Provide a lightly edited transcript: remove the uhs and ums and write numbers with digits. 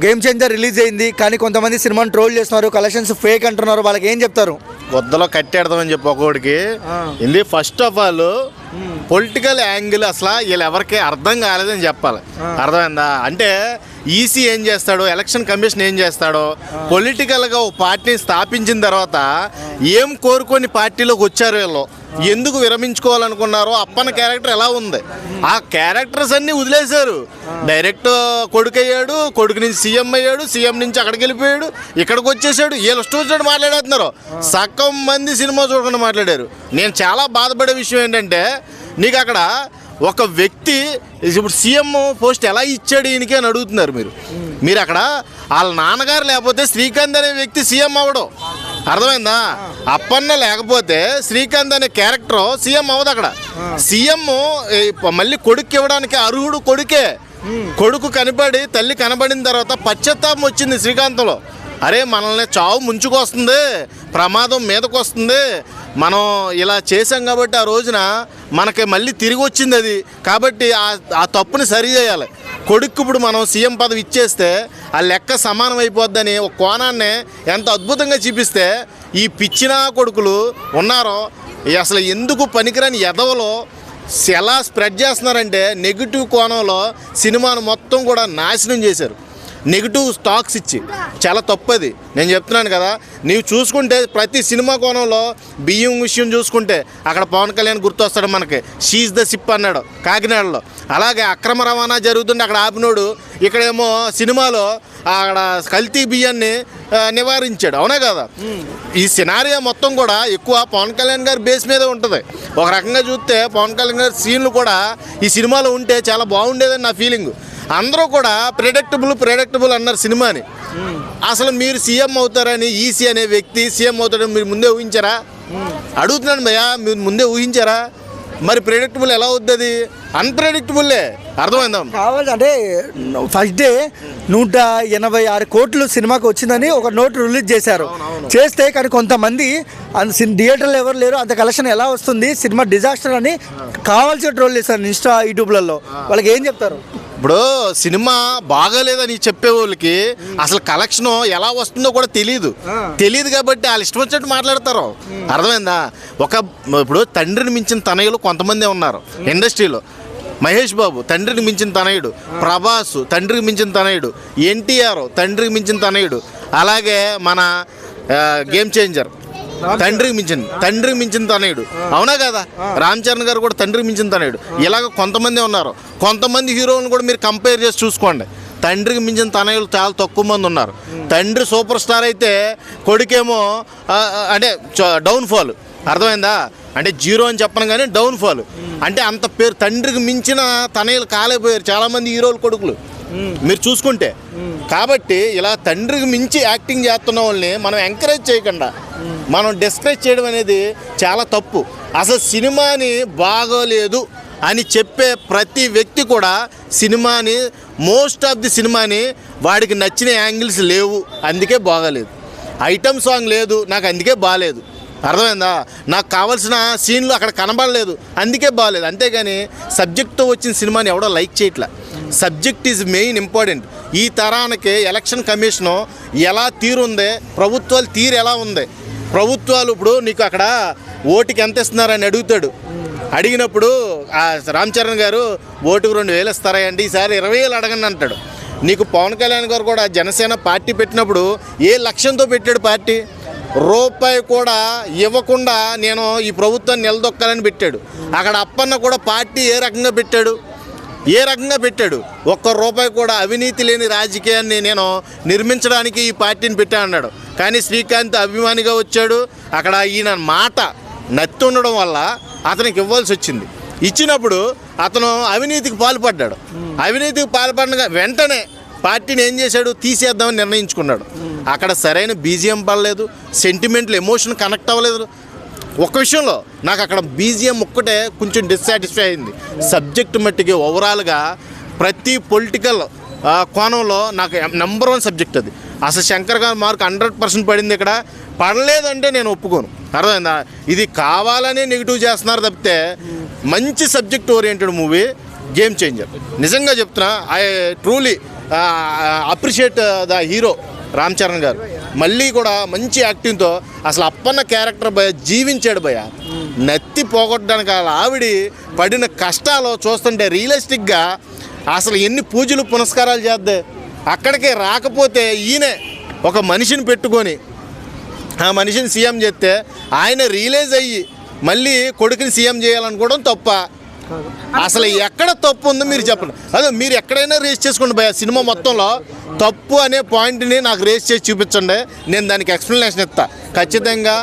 Game changer release అయింది కానీ కొంతమంది సినిమాని ట్రోల్ చేస్తున్నారు, కలెక్షన్స్ ఫేక్ అంటున్నారు. వాళ్ళకి ఏం చెప్తారు? వద్దలో కట్టేడదామని చెప్పి ఒక్కొక్కడికి ఇది first of all political angle అసలు వీళ్ళు ఎవరికి అర్థం కాలేదని చెప్పాలి. అర్థమైందా? అంటే ఈసీ ఏం చేస్తాడో, ఎలక్షన్ కమిషన్ ఏం చేస్తాడో, పొలిటికల్గా ఒక పార్టీని స్థాపించిన తర్వాత ఏం కోరుకొని పార్టీలోకి వచ్చారు, వీళ్ళు ఎందుకు విరమించుకోవాలనుకున్నారో, అప్పన్న క్యారెక్టర్ ఎలా ఉంది, ఆ క్యారెక్టర్స్ అన్నీ వదిలేశారు. డైరెక్ట్ కొడుకు అయ్యాడు, కొడుకు నుంచి సీఎం అయ్యాడు, సీఎం నుంచి అక్కడికి వెళ్ళిపోయాడు, ఇక్కడికి వచ్చేసాడు. వీళ్ళు వచ్చాడు మాట్లాడేస్తున్నారు. సగం మంది సినిమా చూడకుండా మాట్లాడారు. నేను చాలా బాధపడే విషయం ఏంటంటే, నీకు అక్కడ ఒక వ్యక్తి ఇప్పుడు సీఎం పోస్ట్ ఎలా ఇచ్చాడు ఈయనకి అని అడుగుతున్నారు మీరు అక్కడ వాళ్ళ నాన్నగారు లేకపోతే శ్రీకాంత్ అనే వ్యక్తి సీఎం అవ్వడం. అర్థమైందా? అప్పన్న లేకపోతే శ్రీకాంత్ అనే క్యారెక్టర్ సీఎం అవ్వదు. అక్కడ సీఎం మళ్ళీ కొడుకు ఇవ్వడానికి అర్హుడు కొడుకే. కొడుకు కనబడి తల్లి కనబడిన తర్వాత పశ్చాత్తాపం వచ్చింది శ్రీకాంత్లో. అరే మనల్ని చావు ముంచుకొస్తుంది, ప్రమాదం మీదకు వస్తుంది, మనం ఇలా చేసాం కాబట్టి ఆ రోజున మనకి మళ్ళీ తిరిగి వచ్చింది అది. కాబట్టి ఆ తప్పుని సరి చేయాలి. కొడుకు ఇప్పుడు మనం సీఎం పదవి ఇచ్చేస్తే ఆ లెక్క సమానం అయిపోద్దని ఒక కోణాన్ని ఎంత అద్భుతంగా చూపిస్తే, ఈ పిచ్చినా కొడుకులు ఉన్నారో అసలు ఎందుకు పనికిరాని ఎదవలో ఎలా స్ప్రెడ్ చేస్తున్నారంటే నెగిటివ్ కోణంలో సినిమాను మొత్తం కూడా నాశనం చేశారు. నెగిటివ్ స్టాక్స్ ఇచ్చి చాలా తప్పది. నేను చెప్తున్నాను కదా, నీవు చూసుకుంటే ప్రతి సినిమా కోణంలో బియ్యం విషయం చూసుకుంటే అక్కడ పవన్ కళ్యాణ్ గుర్తొస్తాడు మనకి. షీజ్ ద సిప్ అన్నాడు కాకినాడలో. అలాగే అక్రమ రవాణా జరుగుతుంటే అక్కడ ఆపినోడు ఇక్కడేమో సినిమాలో అక్కడ కల్తీ బియ్యాన్ని నివారించాడు. అవునా కదా? ఈ సినారియా మొత్తం కూడా ఎక్కువ పవన్ కళ్యాణ్ గారి బేస్ మీద ఉంటుంది. ఒక రకంగా చూస్తే పవన్ కళ్యాణ్ గారి సీన్లు కూడా ఈ సినిమాలో ఉంటే చాలా బాగుండేదని నా ఫీలింగ్. అందరూ కూడా ప్రెడిక్టబుల్ అన్నారు సినిమాని. అసలు మీరు సీఎం అవుతారని, ఈసీ అనే వ్యక్తి సీఎం అవుతారని మీరు ముందే ఊహించారా? అడుగుతున్నాను భయ్యా, మీరు ముందే ఊహించారా? మరి ప్రెడిక్టబుల్ ఎలా అవుతుంది? అన్ప్రెడిక్టబుల్లే. అర్థమైందా? కావాలి అంటే ఫస్ట్ డే 186 కోట్లు సినిమాకి వచ్చిందని ఒక నోట్ రిలీజ్ చేశారు. చేస్తే కానీ కొంతమంది థియేటర్లో ఎవరు లేరు, అంత కలెక్షన్ ఎలా వస్తుంది, సినిమా డిజాస్టర్ అని కావాల్సిన ట్రోల్ చేశారు ఇన్స్టా యూట్యూబ్లలో. వాళ్ళకి ఏం చెప్తారు? ఇప్పుడు సినిమా బాగాలేదని చెప్పే వాళ్ళకి అసలు కలెక్షన్ ఎలా వస్తుందో కూడా తెలియదు కాబట్టి వాళ్ళు ఇష్టం వచ్చినట్టు మాట్లాడతారు. అర్థమైందా? ఇప్పుడు తండ్రిని మించిన తనయులు కొంతమంది ఉన్నారు ఇండస్ట్రీలో. మహేష్ బాబు తండ్రికి మించిన తనయుడు, ప్రభాస్ తండ్రికి మించిన తనయుడు, ఎన్టీఆర్ తండ్రికి మించిన తనయుడు, అలాగే మన గేమ్ చేంజర్ తండ్రికి మించిన తనయుడు. అవునా కదా? రామ్ చరణ్ గారు కూడా తండ్రికి మించిన తనయుడు. ఇలాగ కొంతమంది ఉన్నారు. కొంతమంది హీరోలను కూడా మీరు కంపేర్ చేసి చూసుకోండి. తండ్రికి మించిన తనయులు చాలా తక్కువ మంది ఉన్నారు. తండ్రి సూపర్ స్టార్ అయితే కొడుకేమో అంటే డౌన్ఫాల్. అర్థమైందా? అంటే జీరో అని చెప్పను కానీ డౌన్ఫాల్. అంటే అంత పేరు తండ్రికి మించిన తనయులు కాలేపోయారు చాలామంది హీరోలు కొడుకులు మీరు చూసుకుంటే. కాబట్టి ఇలా తండ్రికి మించి యాక్టింగ్ చేస్తున్న వాళ్ళని మనం ఎంకరేజ్ చేయకుండా మనం డిస్కరేజ్ చేయడం అనేది చాలా తప్పు. అసలు సినిమాని బాగోలేదు అని చెప్పే ప్రతి వ్యక్తి కూడా సినిమాని మోస్ట్ ఆఫ్ ది సినిమాని వాడికి నచ్చిన యాంగిల్స్ లేవు అందుకే బాగోలేదు, ఐటమ్ సాంగ్ లేదు నాకు అందుకే బాగాలేదు. అర్థమైందా? నాకు కావాల్సిన సీన్లు అక్కడ కనబడలేదు అందుకే బాగాలేదు. అంతేగాని సబ్జెక్ట్తో వచ్చిన సినిమాని ఎవడో లైక్ చేయట్లా. Subject is main important. ఈ తరానికి ఎలక్షన్ కమిషను ఎలా తీరుంది, ప్రభుత్వాలు తీరు ఎలా ఉంది. ప్రభుత్వాలు ఇప్పుడు నీకు అక్కడ ఓటుకి ఎంత ఇస్తున్నారని అడిగినప్పుడు రామ్ చరణ్ గారు ఓటుకు 2,000 ఇస్తారా అండి, ఈసారి 20,000 అడగండి అంటాడు. నీకు పవన్ కళ్యాణ్ గారు కూడా జనసేన పార్టీ పెట్టినప్పుడు ఏ లక్ష్యంతో పెట్టాడు? పార్టీ రూపాయి కూడా ఇవ్వకుండా నేను ఈ ప్రభుత్వాన్ని నిలదొక్కాలని పెట్టాడు. అక్కడ అప్పన్న కూడా పార్టీ ఏ రకంగా పెట్టాడు? ఒక్క రూపాయి కూడా అవినీతి లేని రాజకీయాన్ని నేను నిర్మించడానికి ఈ పార్టీని పెట్టా అన్నాడు. కానీ శ్రీకాంత్ అభిమానిగా వచ్చాడు. అక్కడ ఈయన మాట నత్తి ఉండడం వల్ల అతనికి ఇవ్వాల్సి వచ్చింది. ఇచ్చినప్పుడు అతను అవినీతికి పాల్పడ్డాడు. అవినీతికి పాల్పడిన వెంటనే పార్టీని ఏం చేశాడు? తీసేద్దామని నిర్ణయించుకున్నాడు. అక్కడ సరైన బీజిఎం పడలేదు, సెంటిమెంట్లు ఎమోషన్ కనెక్ట్ అవ్వలేదు. ఒక విషయంలో నాకు అక్కడ బీజిఎం ఒక్కటే కొంచెం డిస్సాటిస్ఫై అయింది. సబ్జెక్ట్ మట్టికి ఓవరాల్గా ప్రతి పొలిటికల్ కోణంలో నాకు నెంబర్ 1 సబ్జెక్ట్ అది. అసలు శంకర్ గారు మార్క్ 100% పడింది. ఇక్కడ పడలేదంటే నేను ఒప్పుకోను. అర్థమైందా? ఇది కావాలనే నెగిటివ్ చేస్తున్నారు తప్పితే మంచి subject oriented movie game changer. నిజంగా చెప్తున్నా, I truly appreciate the hero Ram Charan గారు. మళ్ళీ కూడా మంచి యాక్టింగ్తో అసలు అప్పన్న క్యారెక్టర్ భయ జీవించాడు భయ. నత్తి పోగొట్టడానికి ఆవిడ పడిన కష్టాలు చూస్తుంటే రియలిస్టిక్గా అసలు ఎన్ని పూజలు పునస్కారాలు చేద్దే. అక్కడికే రాకపోతే ఈయనే ఒక మనిషిని పెట్టుకొని ఆ మనిషిని సీఎం చేస్తే ఆయన రియలైజ్ అయ్యి మళ్ళీ కొడుకుని సీఎం చేయాలనుకోవడం తప్ప. అసలు ఎక్కడ తప్పు ఉందో మీరు చెప్పండి. అదే మీరు ఎక్కడైనా రేస్ చేసుకోండి భయ. సినిమా మొత్తంలో తప్పు అనే పాయింట్ని నాకు రేస్ చేసి చూపించండి, నేను దానికి ఎక్స్ప్లెనేషన్ ఇస్తా ఖచ్చితంగా.